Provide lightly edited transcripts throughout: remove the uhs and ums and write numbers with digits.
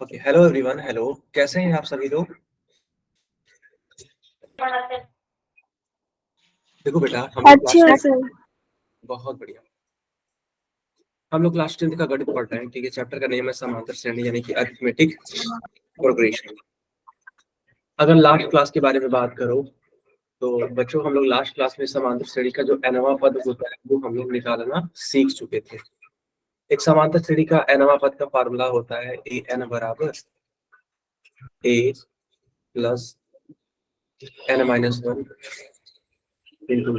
Okay, hello everyone. Hello, कैसे हैं आप सभी लोग? देखो बेटा, हम लोग अच्छे हैं क्लास सर। बहुत बढ़िया। हम लोग क्लास 10th का गणित पढ़ रहे हैं। ठीक है, चैप्टर का नेम है समांतर श्रेणी यानी कि अरिथमेटिक प्रोग्रेशन। अगर लास्ट क्लास के बारे में बात करो तो बच्चों, हम लोग लास्ट क्लास में समांतर श्रेणी का जो nवां पद होता है वो हम लोग निकालना सीख चुके थे। एक समांतर श्रेणी का nवां पद का फार्मूला होता है ए एन बराबर a plus n minus one into.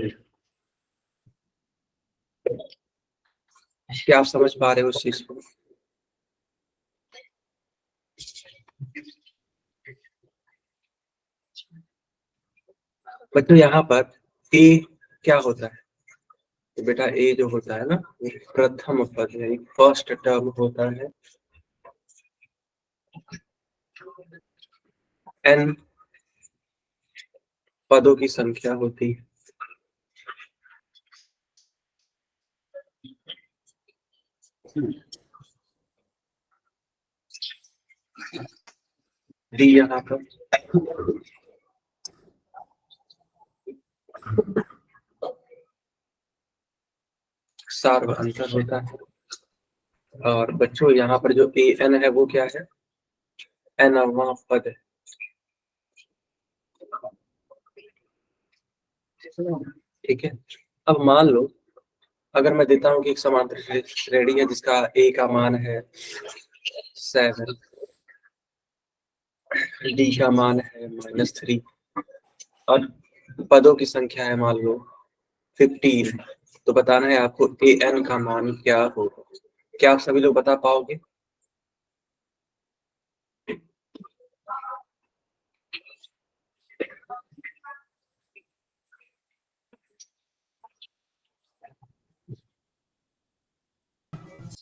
क्या आप समझ पा रहे हो उस चीज को? बच्चों, यहाँ पर ए क्या होता है? तो बेटा, ए जो होता है ना, वो प्रथम पद यानी फर्स्ट टर्म होता है। एन पदों की संख्या होती है। डी यहाँ पर सार्वअंतर होता है। और बच्चों, यहाँ पर जो ए एन है वो क्या है? nवां पद है। ठीक है। अब मान लो, अगर मैं देता हूँ कि एक समांतर श्रेणी है जिसका ए का मान है 7, डी का मान है -3 और पदों की संख्या है मान लो 15। तो बताना है आपको ए एन का मान क्या होगा। क्या आप सभी लोग बता पाओगे?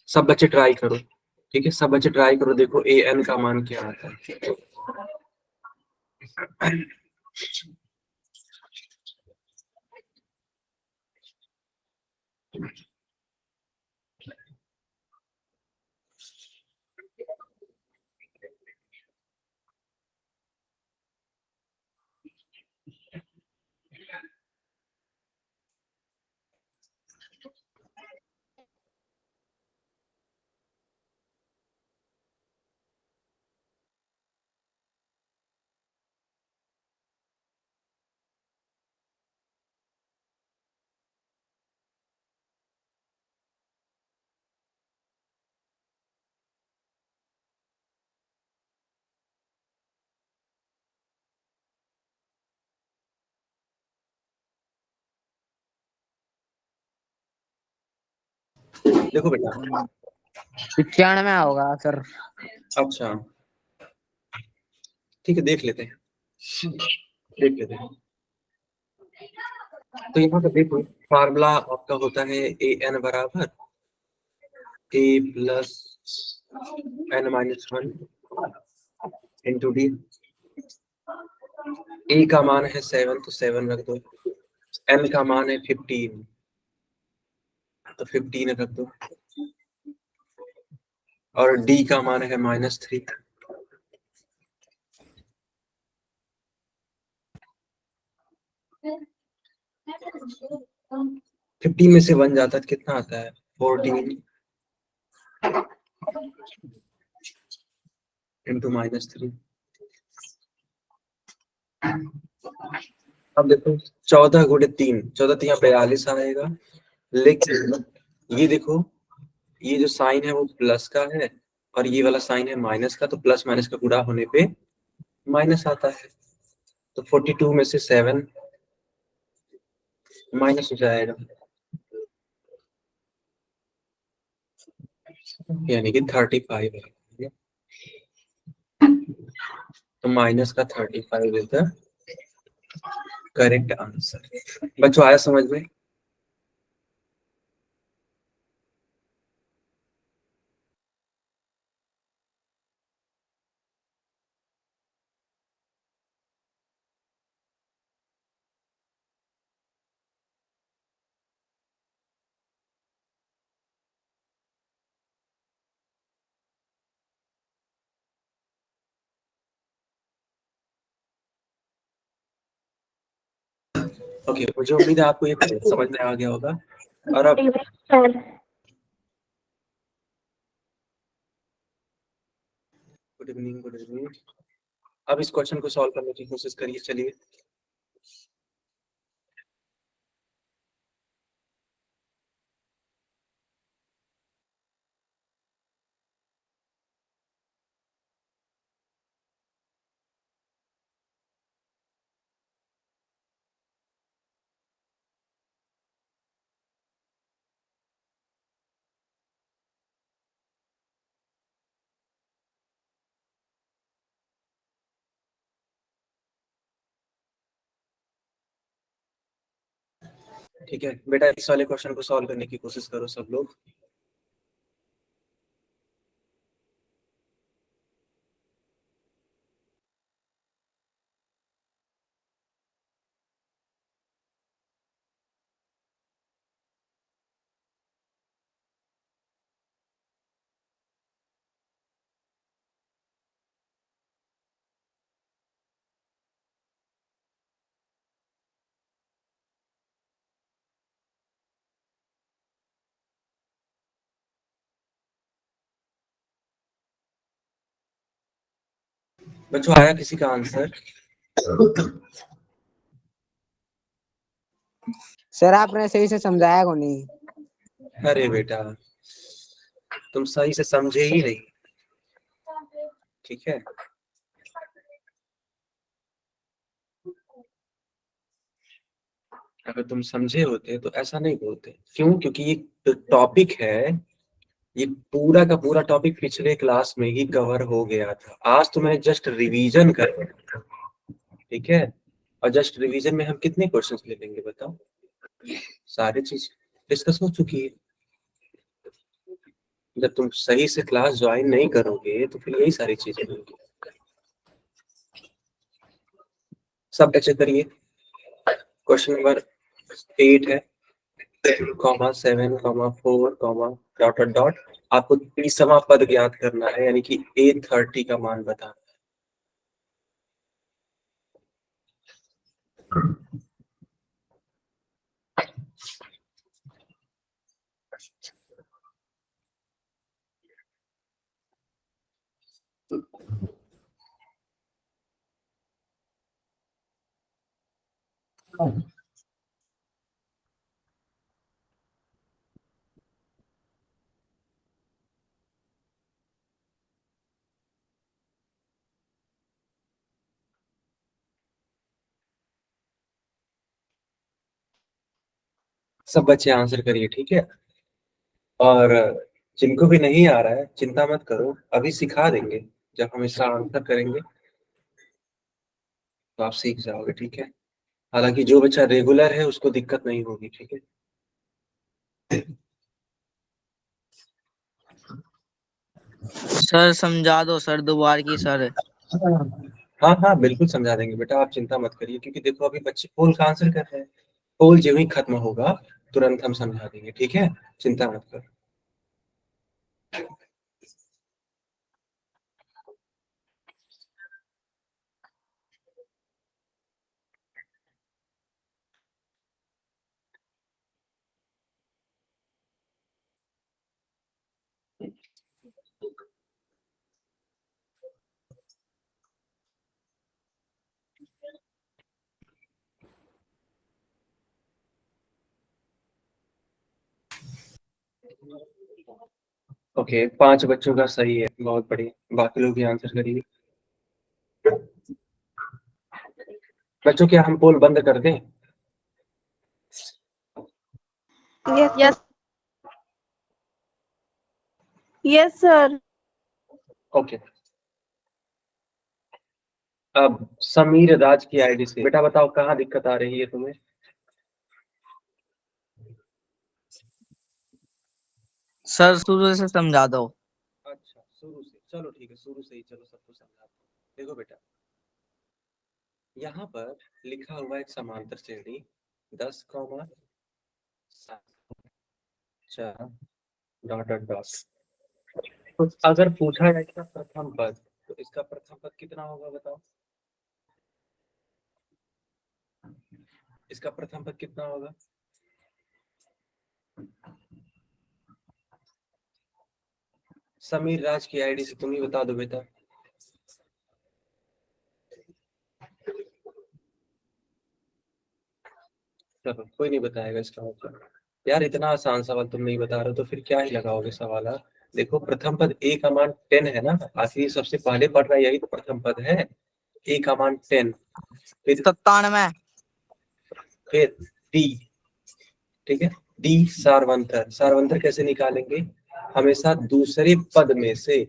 सब बच्चे ट्राई करो। ठीक है, सब बच्चे ट्राई करो, देखो ए एन का मान क्या आता है। देखो बेटा। 95 होगा सर। अच्छा, ठीक है, देख लेते हैं। देख लेते हैं। तो यहाँ पे देखो, फार्मूला आपका होता है ए एन बराबर a plus n-1 into d. A का मान है 7 तो 7 रख दो। एन का मान है 15 तो 15 रख दो। और डी का मान है -3। 15 में से 1 जाता है तो कितना आता है? 14 इंटू -3। अब देखो, 14 गुणे 3, 14 3 42 आएगा। लेकिन ये देखो, ये जो साइन है वो प्लस का है और ये वाला साइन है माइनस का, तो प्लस माइनस का गुणा होने पे माइनस आता है। तो 42 में से 7 माइनस हो जाएगा, यानी कि 35 है। तो माइनस का 35 इज द करेक्ट आंसर। बच्चों, आया समझ में? ओके, मुझे उम्मीद है आपको ये समझ में आ गया होगा। और अब गुड इवनिंग, गुड इवनिंग। अब इस क्वेश्चन को सॉल्व करने की कोशिश करिए, चलिए। ठीक है बेटा, इस वाले क्वेश्चन को सॉल्व करने की कोशिश करो सब लोग। बच्चों, आया किसी का आंसर? सर आपने सही से समझाया को नहीं। अरे बेटा, तुम सही से समझे ही नहीं, ठीक है। अगर तुम समझे होते तो ऐसा नहीं बोलते। क्यों? क्योंकि ये टॉपिक है, ये पूरा का पूरा टॉपिक पिछले क्लास में ही कवर हो गया था। आज तो मैंने जस्ट रिवीजन कर, ठीक है। और जस्ट रिवीजन में हम कितने क्वेश्चंस ले लेंगे बताओ? सारी चीज डिस्कस हो चुकी है। जब तुम सही से क्लास ज्वाइन नहीं करोगे तो फिर यही सारी चीजें होंगी। सब अच्छे करिए। क्वेश्चन नंबर 8 है, 7,4, डॉट डॉट। आपको 30वां पद ज्ञात करना है, यानी कि A30 का मान बताना है। सब बच्चे आंसर करिए, ठीक है। और जिनको भी नहीं आ रहा है चिंता मत करो, अभी सिखा देंगे। जब हम इसका आंसर करेंगे तो आप सीख जाओगे, ठीक है। हालांकि जो बच्चा रेगुलर है उसको दिक्कत नहीं होगी, ठीक है। सर समझा दो सर, दोबारा की सर। हाँ हाँ, बिल्कुल समझा देंगे बेटा, आप चिंता मत करिए। क्योंकि देखो अभी बच्चे पोल का आंसर कर रहे हैं, पोल जो ही खत्म होगा तुरंत हम समझा देंगे, ठीक है। चिंता मत करो। ओके, 5 बच्चों का सही है, बहुत बढ़िया। बाकी लोग भी आंसर करिए। बच्चों, क्या हम पोल बंद कर दें? Yes. Yes, sir. ओके। अब समीर राज की आईडी से बेटा बताओ कहाँ दिक्कत आ रही है तुम्हें? सर शुरू से समझा दो। अच्छा, शुरू से, चलो ठीक है, शुरू से ही चलो सबको समझाता हूँ। देखो बेटा, यहाँ पर लिखा हुआ एक समांतर श्रेणी 10,7 डॉट डॉट डॉट। तो अगर पूछा जाए क्या प्रथम पद, तो इसका प्रथम पद कितना होगा बताओ? इसका प्रथम पद कितना होगा? समीर राज की आईडी से तुम ही बता दो बेटा। चलो कोई नहीं बताएगा इसका मतलब। यार इतना आसान सवाल तुम नहीं बता रहे हो तो फिर क्या ही लगाओगे सवाल? हाँ? देखो प्रथम पद ए का मान 10 है ना, आखिर सबसे पहले पढ़ रहा है यही तो प्रथम पद है। ए का मान 10, फिर 97। फिर डी, ठीक है, डी सारवंतर। सारवंतर कैसे निकालेंगे? हमेशा दूसरे पद में से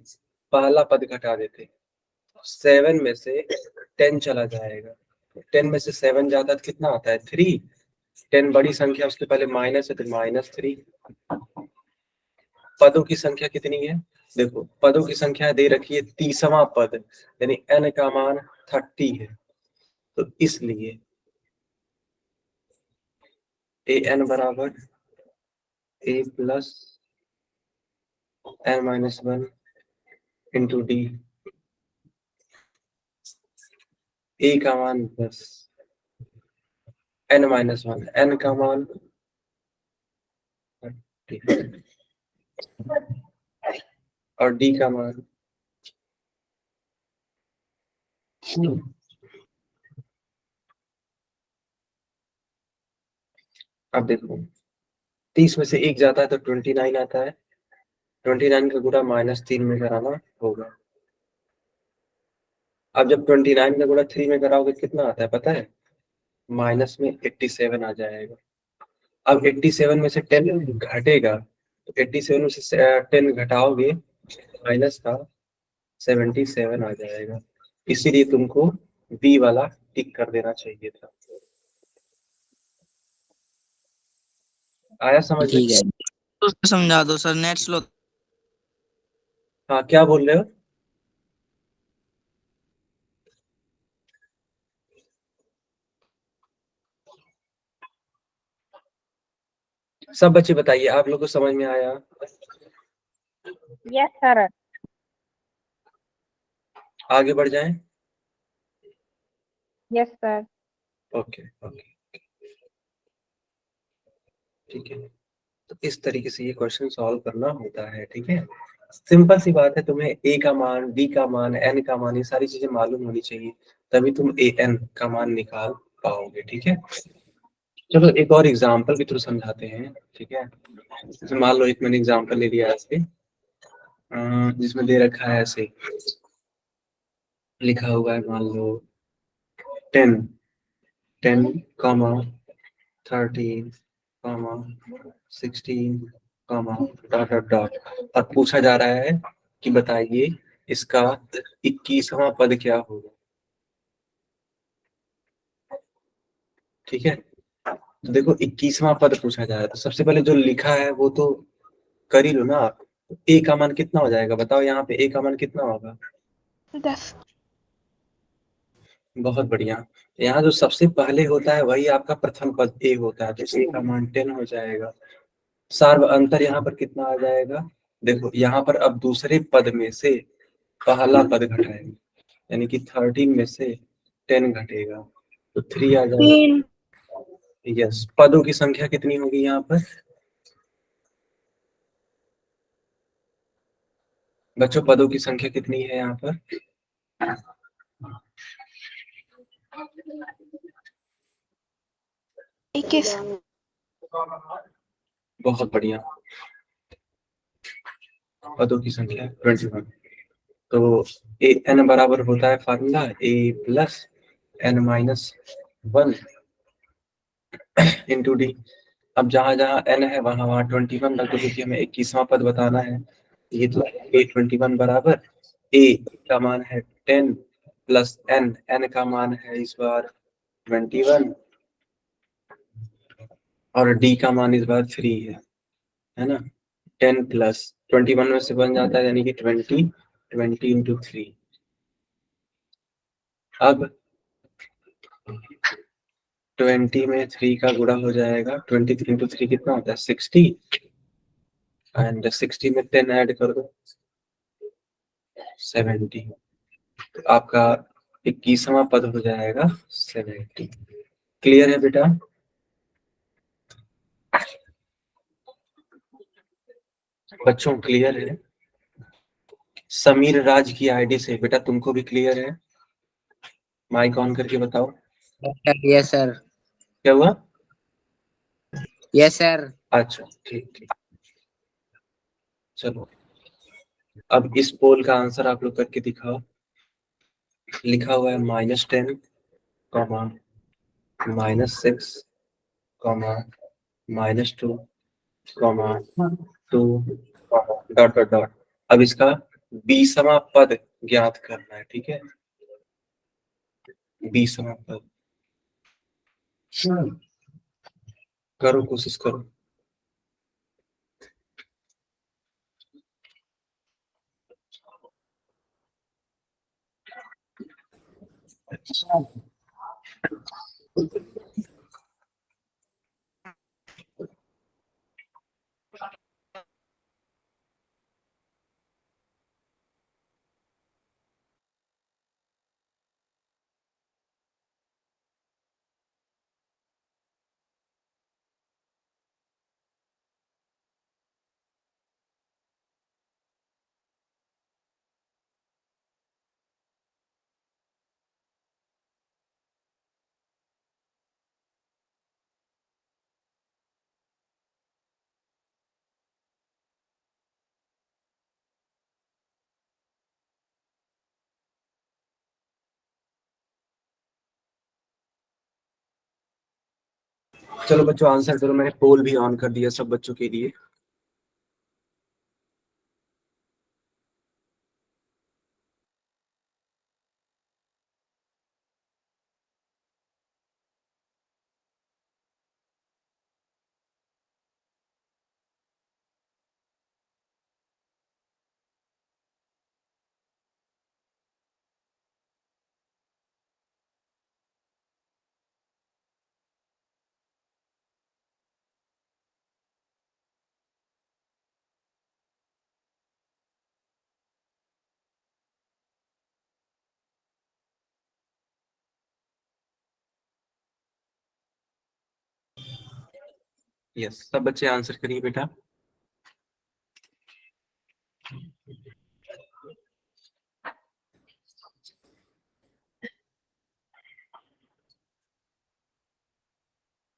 पहला पद घटा देते। 7 में से 10 चला जाएगा, 10 में से 7 जाता है तो कितना आता है? 3। 10 बड़ी संख्या, उसके पहले माइनस है तो -3। पदों की संख्या कितनी है? देखो पदों की संख्या दे रखी है 30वां पद, यानी n का मान 30 है, तो इसलिए an बराबर a plus n-1 into D. a का मान 10, n-1, n का मान 30 और d का मान अब देखो 30 में से 1 जाता है तो 29 आता है, 29 का गुणा -3 में कराना होगा। अब जब 29 का गुणा 3 में कराओगे कितना आता है पता है? माइनस में 87 आ जाएगा। अब 87 में से 10 घटेगा तो 87 में से 10 घटाओगे माइनस का 77 आ जाएगा। इसीलिए तुमको बी वाला टिक कर देना चाहिए था। आया समझ में? ठीक है, तो समझा दो सर, नेट स्लो। हाँ क्या बोल रहे हो? सब बच्चे बताइए आप लोग को समझ में आया? Yes sir. आगे बढ़ जाएं? Yes sir. ओके ओके ठीक है, तो इस तरीके से ये क्वेश्चन सॉल्व करना होता है। ठीक है, सिंपल सी बात है, तुम्हें ए का मान, डी का मान, एन का मान, ये सारी चीजें मालूम होनी चाहिए, तभी तुम ए एन का मान निकाल पाओगे। ठीक है, चलो एक और एग्जांपल भी थ्रू समझाते हैं। ठीक है, जैसे मान लो एक मैंने एग्जांपल ले लिया ऐसे, जिसमें दे रखा है ऐसे लिखा हुआ है, मान लो 10, 10, 13, 16, डॉट डॉट डॉट, और पूछा जा रहा है कि बताइए इसका 21वां पद क्या होगा। ठीक है, तो देखो 21वां पद पूछा जा रहा है, तो सबसे पहले जो लिखा है वो तो कर ही लो ना आप। ए का मान कितना हो जाएगा बताओ? यहाँ पे ए का मान कितना होगा? 10। बहुत बढ़िया, यहाँ जो सबसे पहले होता है वही आपका प्रथम पद ए होता है, तो ए का मान 10 हो जाएगा। सार्व अंतर यहाँ पर कितना आ जाएगा? देखो यहाँ पर अब दूसरे पद में से पहला पद घटाएंगे, यानी कि 13 में से 10 घटेगा तो 3 आ जाएगा। 3। यस, पदों की संख्या कितनी होगी यहाँ पर बच्चों? पदों की संख्या कितनी है यहाँ पर? 21। बहुत बढ़िया, पदों की संख्या 21। तो ए एन बराबर होता है फार्मूला ए प्लस n-1 इंटू डी। अब जहां जहां n है वहां वहां 21 रख दो, क्योंकि हमें 21वां पद बताना है। ये तो A21 बराबर ए का मान है 10 प्लस n, n का मान है इस बार 21 और d का मान इस बार 3 है ना। 10 प्लस 21 में से बन जाता है, यानी कि 20 इंटू 3। अब 20 में 3 का गुणा हो जाएगा, 20 इंटू 3 कितना होता है? 60, एंड 60 में 10 ऐड कर दो 70, तो आपका 21वां पद हो जाएगा 70। क्लियर है बेटा? बच्चों क्लियर है? समीर राज की आईडी से बेटा तुमको भी क्लियर है? माइक ऑन करके बताओ। Yes sir. क्या हुआ? Yes sir. अच्छा ठीक ठीक, चलो अब इस पोल का आंसर आप लोग करके दिखाओ। लिखा हुआ है -10, -6, -2, -2, डॉट डॉट डॉट। अब इसका 20वां पद ज्ञात करना है, ठीक है? 20वां पद करो, कोशिश करो। चलो बच्चों आंसर करो, मैंने पोल भी ऑन कर दिया सब बच्चों के लिए। यस, सब बच्चे आंसर करिए बेटा।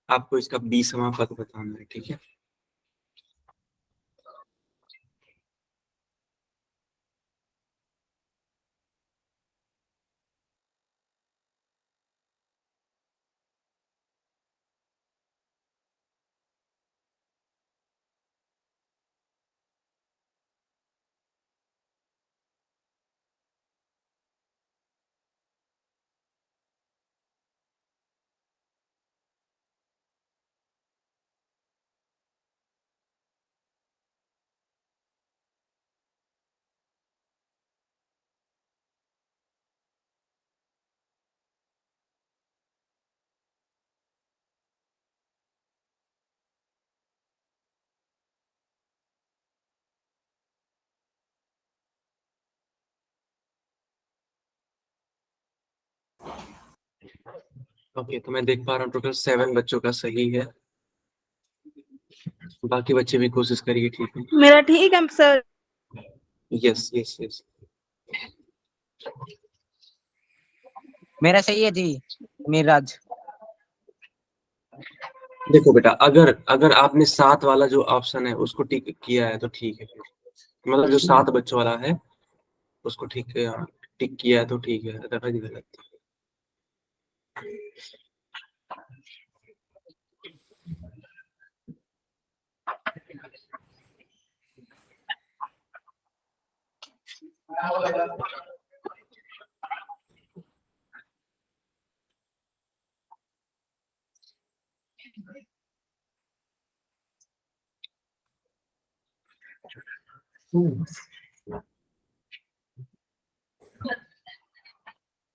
आपको इसका 20वां पद बताना है, ठीक है? ओके, तो मैं देख पा रहा हूँ टोटल 7 बच्चों का सही है। बाकी बच्चे भी कोशिश करिए, ठीक है? मेरा ठीक है सर। Yes yes yes. मेरा सही है जी, मीराज। देखो बेटा, अगर अगर आपने 7 वाला जो ऑप्शन है उसको टिक किया है तो ठीक है, मतलब जो 7 बच्चों वाला है उसको टिक किया है तो ठीक है, अदरवाइज गलत।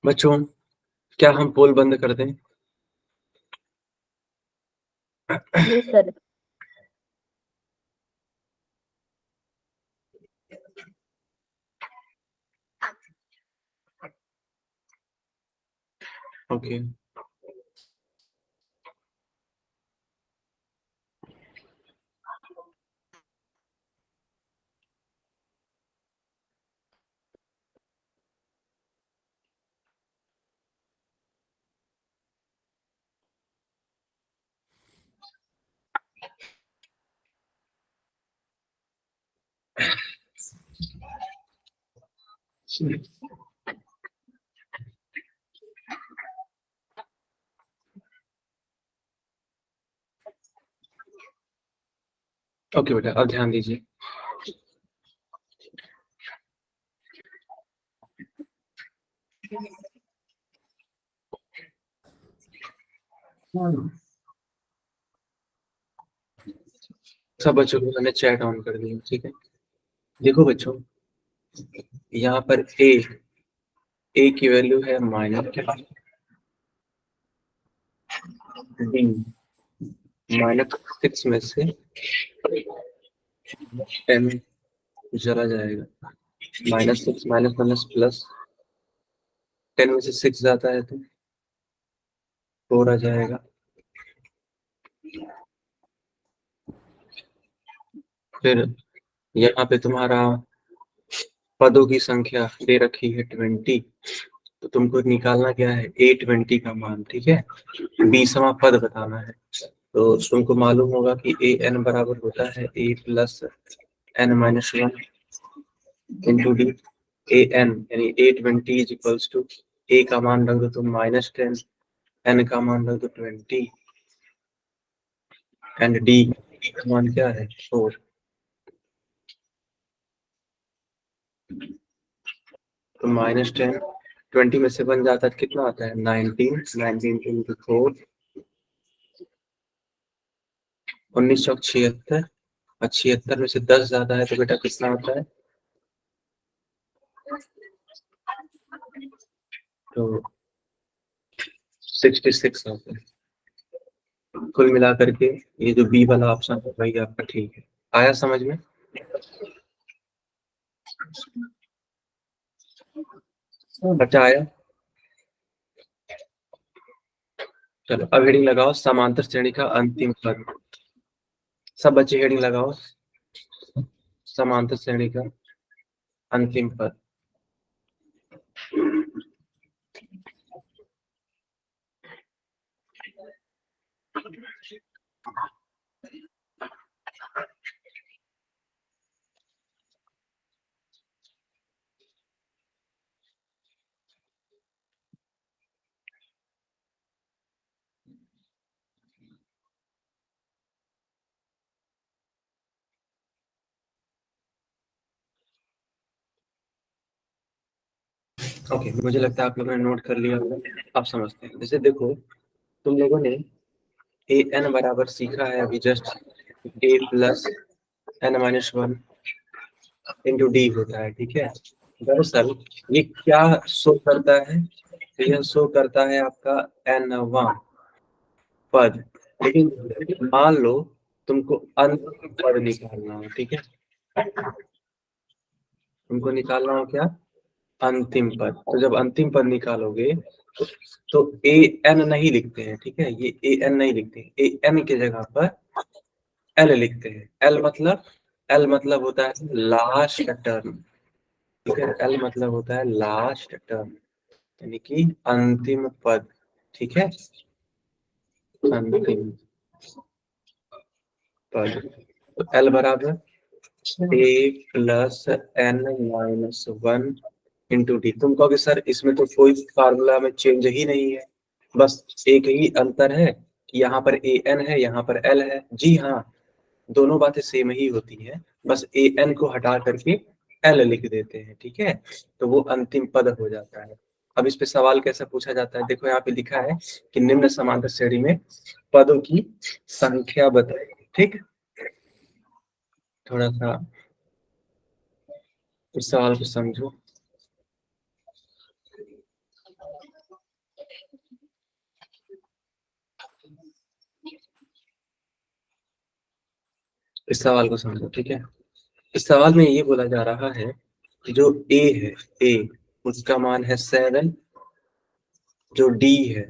बच्चों, क्या हम पोल बंद कर दें? Yes sir. ओके, ओके बेटा, अब ध्यान दीजिए। सब बच्चों को मैंने चैट ऑन कर दिया, ठीक है। देखो बच्चों, यहाँ पर ए की वैल्यू है -डी, -6 में से n चला जाएगा, -6 माइनस प्लस 10 में से 6 जाता है तो 4 आ जाएगा। फिर यहाँ पे तुम्हारा पदों की संख्या दे रखी है 20, तो तुमको निकालना क्या है, A20 का मान, ठीक है। 20वां पद बताना है। तो तुमको मालूम होगा कि an बराबर होता है a plus n-1 into D. an यानी A20 is equals to a का मान रख दो तुम -10, n का मान रख दो 20 एंड d का मान क्या है 4। तो -10 20 में से बन जाता है कितना आता है 19 इंटू 4 1976, और 76 में से 10 ज्यादा है तो बेटा कितना होता है, तो 66 होता है। कुल मिलाकर के ये जो बी वाला ऑप्शन है वही आपका ठीक है। आया समझ में? बच्चा आया? चलो अब हेडिंग लगाओ, समांतर श्रेणी का अंतिम पद। सब बच्चे हेडिंग लगाओ, समांतर श्रेणी का अंतिम पद। ओके, मुझे लगता है आप लोगों ने नोट कर लिया होगा, आप समझते हैं। जैसे देखो, तुम लोगों ने ए एन बराबर सीखा है अभी just, a plus n-1 into D होता है, ठीक है। दरअसल ये क्या शो करता है, तो यह शो करता है आपका n वां पद। लेकिन मान लो तुमको अंतिम पद निकालना हो, ठीक है। तुमको निकालना हो क्या, अंतिम पद। तो जब अंतिम पद निकालोगे तो ए एन नहीं लिखते हैं, ठीक है। ये ए एन नहीं लिखते हैं, ए एन के जगह पर एल लिखते हैं। एल मतलब होता है लास्ट टर्म, ठीक है। एल मतलब होता है लास्ट टर्म, यानी कि अंतिम पद, ठीक है। अंतिम पद, तो एल बराबर a plus n-1 into D. तुम कहोगे सर इसमें तो कोई फार्मूला में चेंज ही नहीं है, बस एक ही अंतर है कि यहाँ पर ए एन है, यहाँ पर एल है। जी हाँ, दोनों बातें सेम ही होती हैं, बस ए एन को हटा करके एल लिख देते हैं, ठीक है। तो वो अंतिम पद हो जाता है। अब इस पे सवाल कैसे पूछा जाता है, देखो यहाँ पे लिखा है कि निम्न समांतर श्रेणी में पदों की संख्या बताइए, ठीक। थोड़ा सा इस सवाल को समझो। इस सवाल को समझो, ठीक है। इस सवाल में ये बोला जा रहा है कि जो ए है, ए उसका मान है 7, जो डी है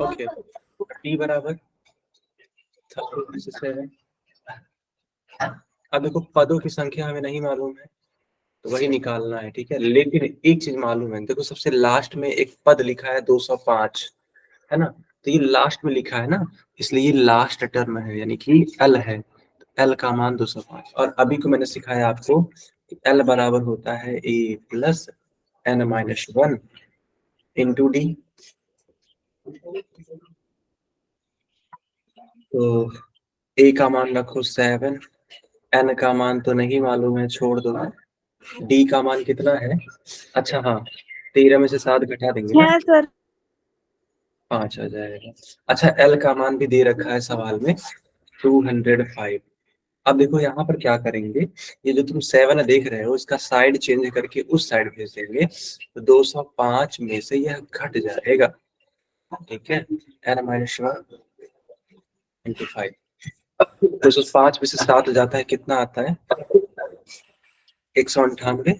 ओके, डी बराबर 7। अब देखो पदों की संख्या हमें नहीं मालूम है, तो वही निकालना है, ठीक है। लेकिन एक चीज मालूम है, देखो सबसे लास्ट में एक पद लिखा है 205, है ना, तो ये लास्ट में लिखा है ना, इसलिए ये लास्ट टर्म है, यानी कि एल है, एल का मान 205। और अभी को मैंने सिखाया आपको कि एल बराबर होता है a plus n minus one into d. तो ए का मान रखो 7, एन का मान तो नहीं मालूम है, छोड़ दो। डी का मान कितना है? अच्छा हाँ, 13 में से 7 घटा देंगे ना, 6 सर। 5 आ जाएगा। अच्छा, एल का मान भी दे रखा है सवाल में 205। अब देखो यहाँ पर क्या करेंगे, ये जो तुम 7 देख रहे हो इसका साइड चेंज करके उस साइड भेज देंगे, तो 205 में से यह घट जाएगा, ठीक है। एन माइनस वन इंटू 5, 205 में से 7 जाता है, कितना आता है? 198।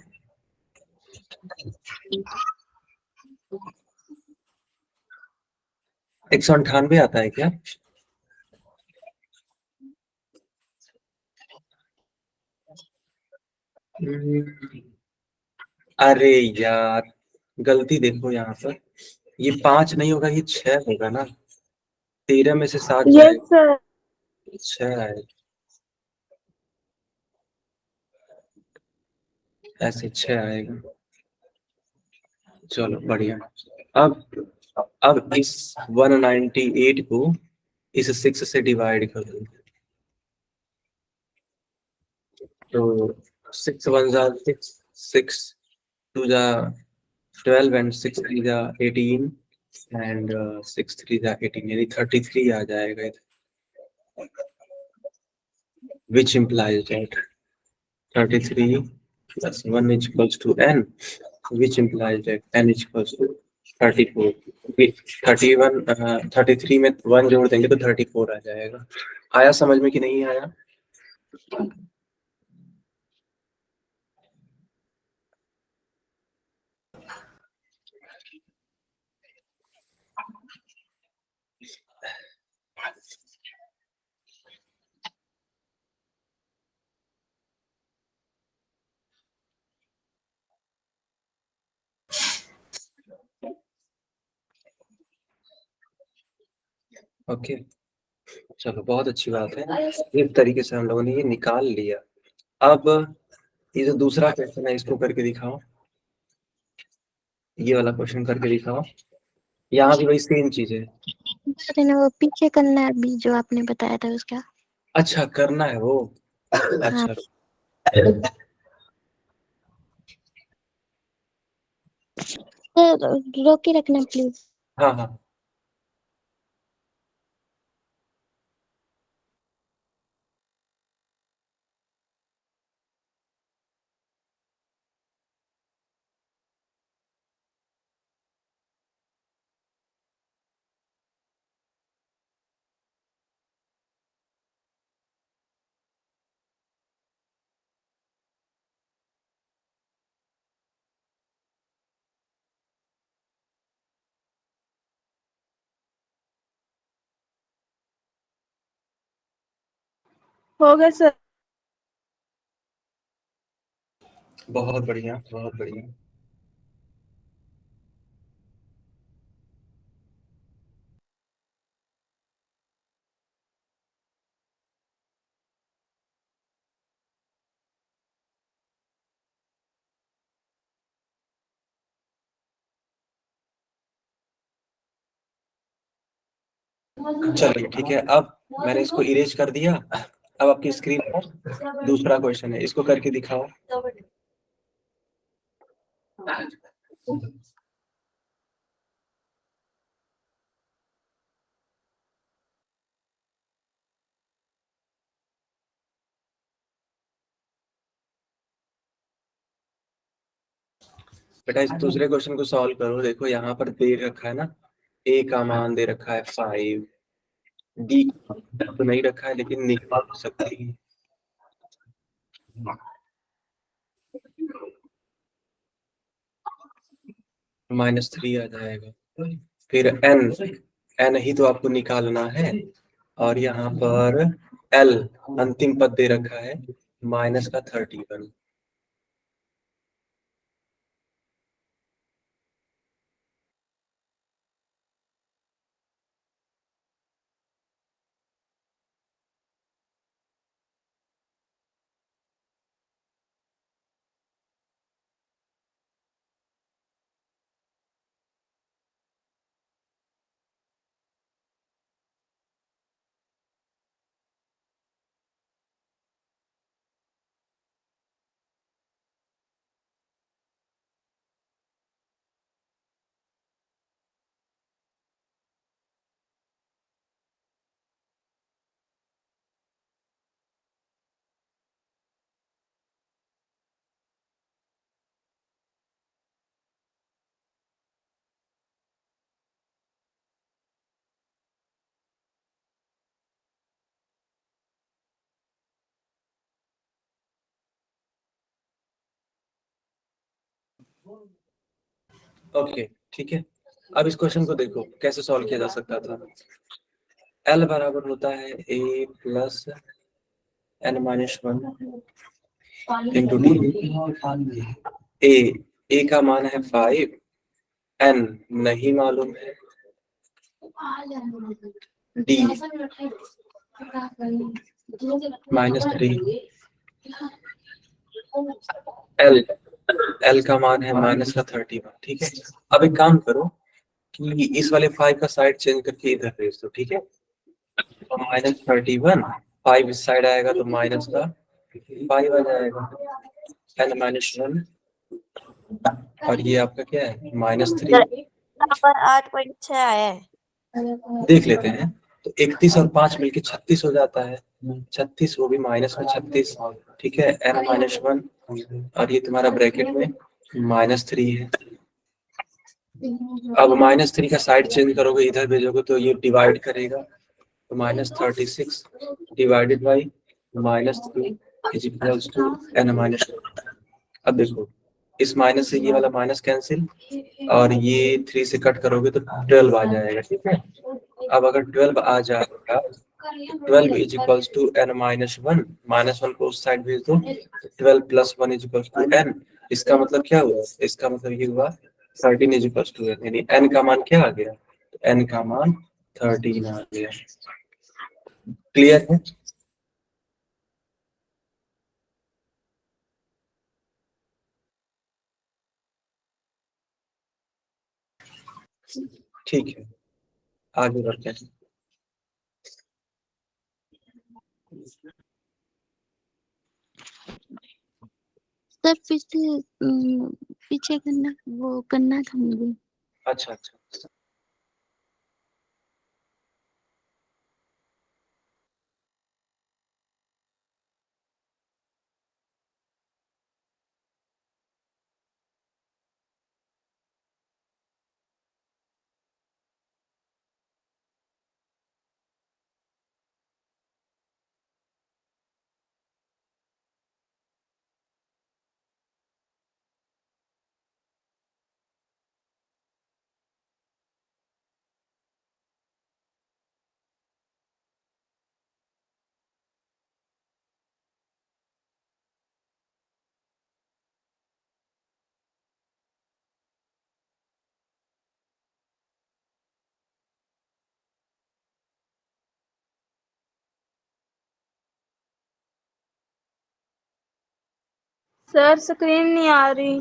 198 आता है क्या? अरे यार, गलती देखो यहाँ पर, ये 5 नहीं होगा, ये 6 होगा ना, 13 में से 7 यस जाएगा, सर। 6 आएगा, ऐसे 6 आएगा। चलो बढ़िया। अब इस 198 को इस 6 से डिवाइड कर दो, तो 6 1 जा 6, 6 2 जा 12 एंड 6 3 जा 18 एंड 6 3 जा 18, यानी 33 आ जाएगा, which implies that 33 plus 1 is equals to n, which implies that n is equals to 34। 31 33 में 1 जोड़ देंगे तो 34 आ जाएगा। आया समझ में कि नहीं आया? ओके, चलो बहुत अच्छी बात है, इस तरीके से हम लोगों ने ये निकाल लिया। अब ये जो दूसरा क्वेश्चन है इसको करके दिखाओ, ये वाला क्वेश्चन करके दिखाओ, यहाँ भी वही सेम चीज है। वो पीछे करना है अभी जो आपने बताया था उसका। अच्छा करना है वो, अच्छा तो रोक के रखना प्लीज। हाँ हाँ। हो गया सर। बहुत बढ़िया, बहुत बढ़िया। चलिए ठीक है, अब मैंने इसको इरेज कर दिया। अब आपकी स्क्रीन पर दूसरा क्वेश्चन है, इसको करके दिखाओ। बेटा इस दूसरे क्वेश्चन को सॉल्व करो, देखो यहाँ पर दे रखा है ना, ए का मान दे रखा है 5, डी तो नहीं रखा है लेकिन निकाल सकती है, -3 आ जाएगा। फिर एन, एन ही तो आपको निकालना है, और यहाँ पर एल अंतिम पद दे रखा है -31। ओके ठीक है, अब इस क्वेश्चन को देखो कैसे सॉल्व किया जा सकता था। एल बराबर होता है a plus n minus one into d. A का मान है 5, एन नहीं मालूम है, डी -3, एल का मान है -31। ठीक है, अब एक काम करो कि इस वाले 5 का साइड चेंज करके इधर भेज दो। ठीक है, तो -31, 5 इस साइड आएगा तो माइनस का 5 आ जाएगा, एन -1, और ये आपका क्या है -3। पर 8.6 आया है। देख लेते हैं, तो 31 और 5 मिलके 36 हो जाता है, 36, वो भी माइनस में 36। ठीक है, n -1, और ये तुम्हारा ब्रैकेट में -3 है। अब -3 का साइड चेंज करोगे, इधर भेजोगे तो ये डिवाइड करेगा, तो -36 divided by -3 is equals to n-1। अब देखो, इस माइनस से ये वाला माइनस कैंसिल, और ये 3 से कट करोगे तो 12 आ जाएगा। ठीक है, अब अगर 12 आ जाएगा, 12 इज इक्वल्स टू n-1, -1 को उस साइड भेज दो, 12 plus 1 is equals to n। इसका मतलब क्या हुआ, इसका मतलब ये हुआ 13 इज इक्वल्स टू n, यानी n का मान क्या आ गया, n का मान 13 आ गया। क्लियर है? ठीक है, आगे बढ़ते हैं। सर फिर से पीछे करना, वो करना था मुझे। अच्छा अच्छा, सर स्क्रीन नहीं आ रही।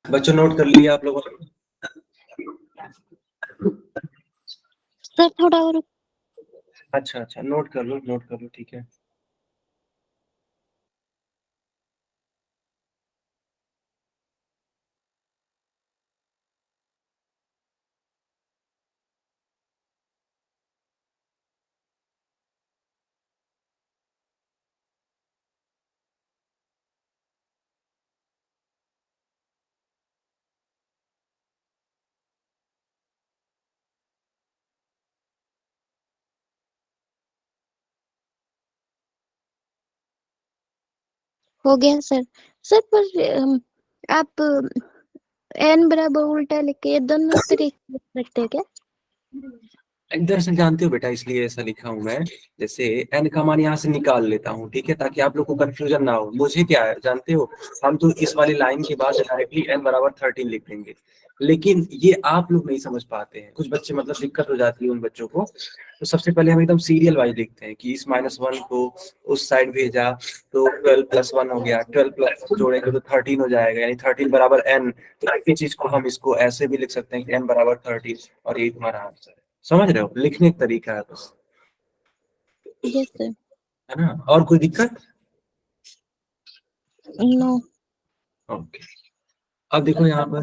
बच्चों नोट कर लिया आप लोगों ने? सर थोड़ा और। अच्छा अच्छा, नोट कर लो, नोट कर लो, ठीक है। हो गया सर। सर पर आप एन बराबर उल्टा लिखे, ये दोनों तरीके लिख सकते हैं क्या? दरअसल जानते हो बेटा, इसलिए ऐसा लिखा हूं मैं, जैसे एन का मान यहाँ से निकाल लेता हूँ, ठीक है, ताकि आप लोग को कंफ्यूजन ना हो। मुझे क्या है जानते हो, हम तो इस वाली लाइन के बाद डायरेक्टली एन बराबर 13 लिख देंगे, लेकिन ये आप लोग नहीं समझ पाते हैं, कुछ बच्चे मतलब दिक्कत हो जाती है उन बच्चों को। तो सबसे पहले हम एकदम सीरियल वाइज लिखते हैं कि इस -1 को उस साइड भेजा तो 12 + 1 हो गया, 12 प्लस जोड़ेंगे तो 13 हो जाएगा, यानी 13 बराबर n। तो इसी चीज को हम इसको ऐसे भी लिख सकते हैं कि n बराबर 13, और ये तुम्हारा आंसर है। समझ रहे हो, लिखने का तरीका है बस, यस सर। है ना? और कोई दिक्कत? नो। ओके, अब देखो यहाँ पर,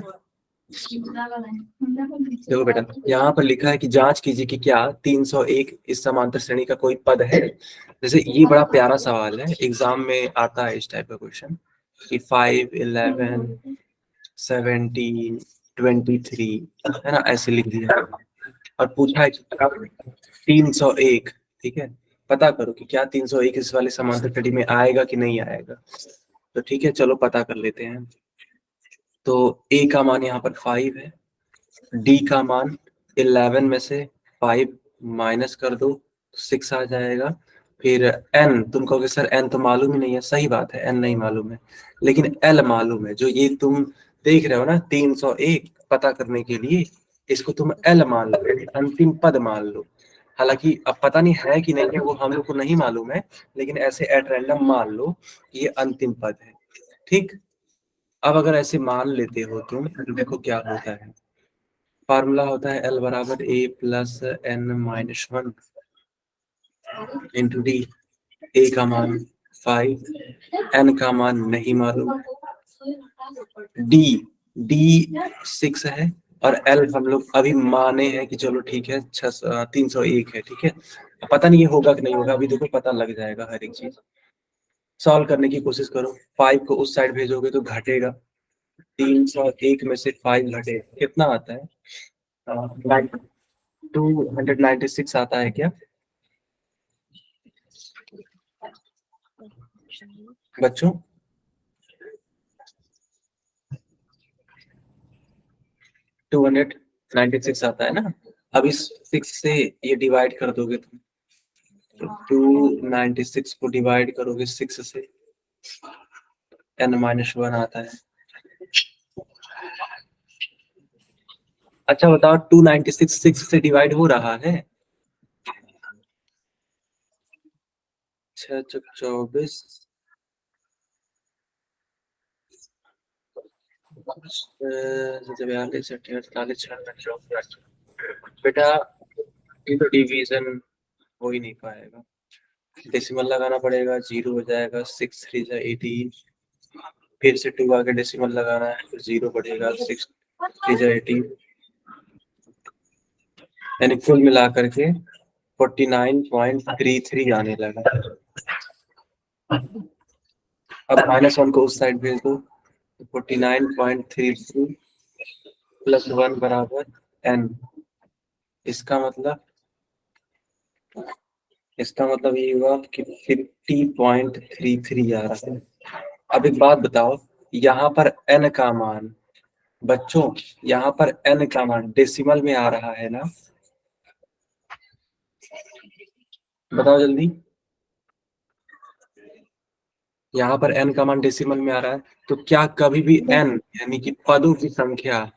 देखो बेटा, यहाँ पर लिखा है कि जांच कीजिए कि क्या 301 इस समांतर श्रेणी का कोई पद है। जैसे ये बड़ा प्यारा सवाल है, एग्जाम में आता है इस टाइप का क्वेश्चन कि 5, 11, 17, 23, है ना, ऐसे लिख दिया। और पूछा है कि 301, ठीक है, पता करो कि क्या 301 इस वाले समांतर श्रेणी में आएगा कि नहीं आएगा। तो ठीक है, चलो पता कर लेते हैं। तो a का मान यहाँ पर 5 है, d का मान 11 में से 5 माइनस कर दो, 6 आ जाएगा। फिर n, तुम कहोगे सर n तो मालूम ही नहीं है, सही बात है, n नहीं मालूम है, लेकिन l मालूम है। जो ये तुम देख रहे हो ना 301, पता करने के लिए इसको तुम l मान लो, यानी अंतिम पद मान लो। हालांकि अब पता नहीं है कि नहीं है, वो हम लोग को नहीं मालूम है, लेकिन ऐसे एट रैंडम मान लो कि ये अंतिम पद है। ठीक, अब अगर ऐसे मान लेते हो तुम, तो देखो क्या होता है। फार्मूला होता है L बराबर A plus n minus 1 into D. A का मान 5, n का मान नहीं मालूम, D 6 है, और L हम लोग अभी माने हैं कि चलो ठीक है 301 है, ठीक है। पता नहीं ये होगा कि नहीं होगा, अभी देखो पता लग जाएगा हर एक चीज। सॉल्व करने की कोशिश करो, 5 को उस साइड भेजोगे तो घटेगा, 301 में से 5 घटे कितना आता है, 296 आता है क्या बच्चों? टू 296 आता है ना। अब इस 6 से ये डिवाइड कर दोगे तुम, तो 296 को डिवाइड करोगे 6 से, n-1 आता है। अच्छा बताओ, 296 6 से डिवाइड हो रहा है? 6 24, बेटा ये तो डिवीजन हो ही नहीं पाएगा, डेसिमल लगाना पड़ेगा, 0 हो जाएगा, 6 3 जा 18, फिर से 2 आगे डेसिमल लगाना है, फिर 0 बढ़ेगा, 6 3 जा 18, यानी कुल मिला करके 49.33 आने लगा। अब -1 को उस साइड भेज दो, 49.33 प्लस 1 बराबर n। इसका मतलब ये हुआ कि 50.33 आ रहा है। अब एक बात बताओ, यहाँ पर n का मान, बच्चों यहाँ पर n का मान डेसिमल में आ रहा है ना, बताओ जल्दी। यहाँ पर n का मान डेसिमल में आ रहा है, तो क्या कभी भी n यानी कि पदों की संख्या,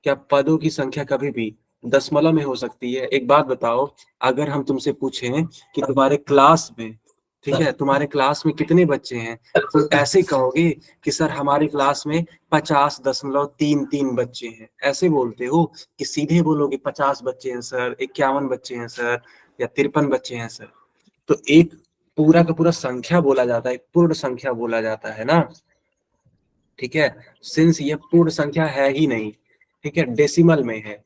क्या पदों की संख्या कभी भी दशमलव में हो सकती है? एक बात बताओ, अगर हम तुमसे पूछें कि तुम्हारे क्लास में, ठीक है, तुम्हारे क्लास में कितने बच्चे हैं, तो ऐसे कहोगे कि सर हमारी क्लास में 50.33 बच्चे हैं, ऐसे बोलते हो? कि सीधे बोलोगे 50 बच्चे हैं सर, 51 बच्चे हैं सर, या 53 बच्चे हैं सर? तो एक पूरा का पूरा संख्या बोला जाता है, पूर्ण संख्या बोला जाता है ना, ठीक है। सिंस ये पूर्ण संख्या है ही नहीं, ठीक है, डेसिमल में है,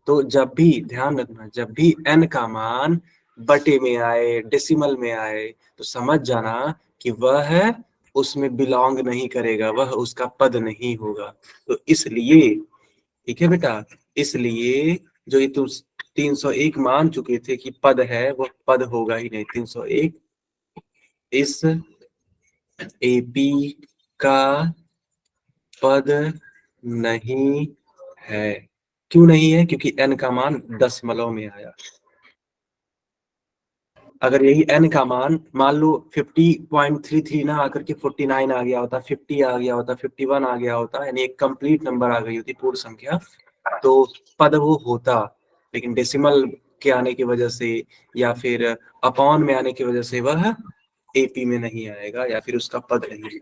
तो जब भी ध्यान रखना, जब भी n का मान बटे में आए, डेसिमल में आए, तो समझ जाना कि वह उसमें बिलोंग नहीं करेगा, वह उसका पद नहीं होगा। तो इसलिए, ठीक है बेटा, इसलिए जो ये तुम 301 मान चुके थे कि पद है, वह पद होगा ही नहीं। 301 इस एपी का पद नहीं है। क्यों नहीं है? क्योंकि n का मान दशमलव में आया। अगर यही n का मान लो 50.33 ना आकर के 49 आ गया होता, 50 आ गया होता, 51 आ गया होता, यानी एक कंप्लीट नंबर आ गई होती, पूर्ण संख्या, तो पद वो होता। लेकिन डेसिमल के आने की वजह से या फिर अपॉन में आने की वजह से वह एपी में नहीं आएगा, या फिर उसका पद नहीं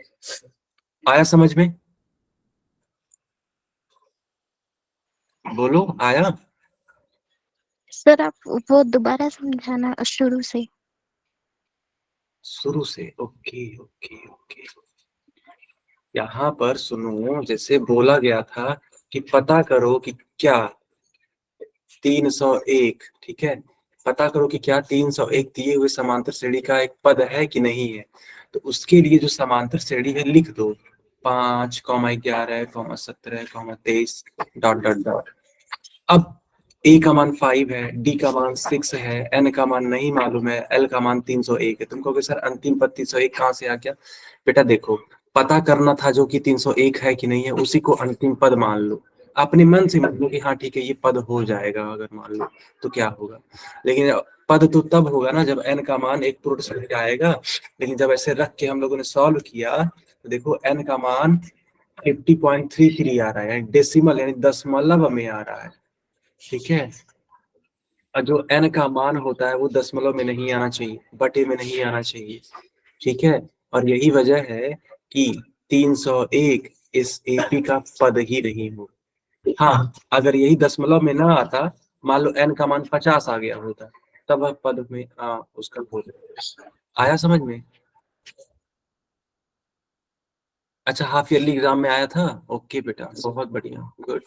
आया। समझ में? बोलो, आया? सर आप वो दोबारा समझाना शुरू से। शुरू से? Okay okay okay. यहाँ पर सुनो, जैसे बोला गया था कि पता करो कि क्या 301, ठीक है, पता करो कि क्या 301 दिए हुए समांतर श्रेणी का एक पद है कि नहीं है। तो उसके लिए जो समांतर श्रेणी है लिख दो, 5, 11, 17, 23 ... अब ए का मान 5 है, डी का मान 6 है, एन का मान नहीं मालूम है, एल का मान 301 है। तुम कहोगे सर अंतिम पद 301 कहाँ से आ गया? बेटा देखो, पता करना था जो कि 301 है कि नहीं है, उसी को अंतिम पद मान लो। अपने मन से मान लो कि हाँ ठीक है ये पद हो जाएगा, अगर मान लो तो क्या होगा। लेकिन पद तो तब होगा ना जब एन का मान एक पूर्ण संख्या आएगा। लेकिन जब ऐसे रख के हम लोगों ने सॉल्व किया तो देखो एन का मान 50.33 आ रहा है, डेसिमल यानी दशमलव में आ रहा है। ठीक है, और जो n का मान होता है वो दशमलव में नहीं आना चाहिए, बटे में नहीं आना चाहिए। ठीक है, और यही वजह है कि 301 इस एपी का पद ही नहीं हो। हाँ, अगर यही दशमलव में ना आता, मान लो n का मान 50 आ गया होता, तब वह पद में उसका हो जाए। आया समझ में? अच्छा, हाफ ईयरली एग्जाम में आया था। ओके बेटा, बहुत बढ़िया, गुड।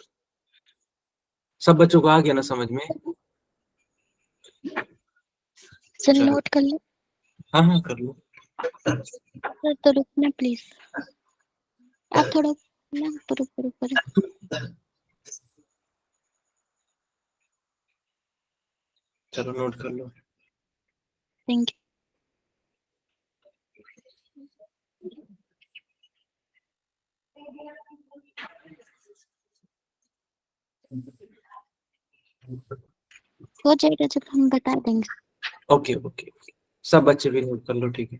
सब बच्चों को आ गया ना समझ में? सर चलो, नोट कर लो। हाँ हाँ कर लो। सर तो रुकना प्लीज, आप थोड़ा ना ऊपर ऊपर ऊपर। चलो नोट कर लो। Thank you. हो जाएगा जब हम बता देंगे। ओके ओके, सब बच्चे भी नोट कर लो, ठीक है।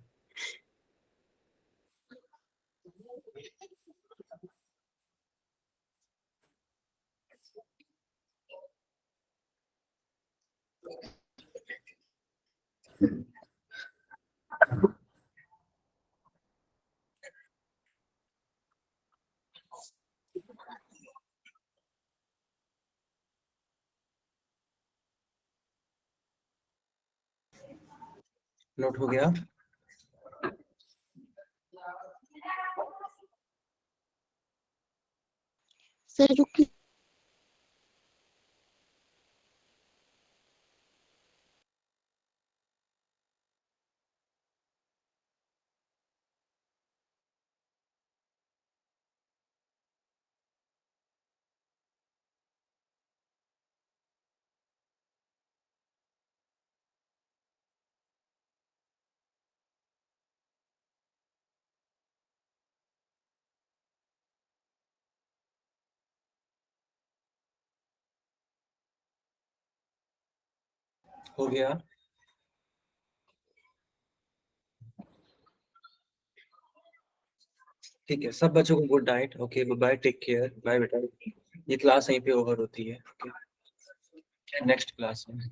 नोट हो गया? सर रुक। हो गया? ठीक है, सब बच्चों को good night. Okay, bye, take care, bye बेटा। ये क्लास यहीं पे ओवर होती है। ओके, नेक्स्ट क्लास में।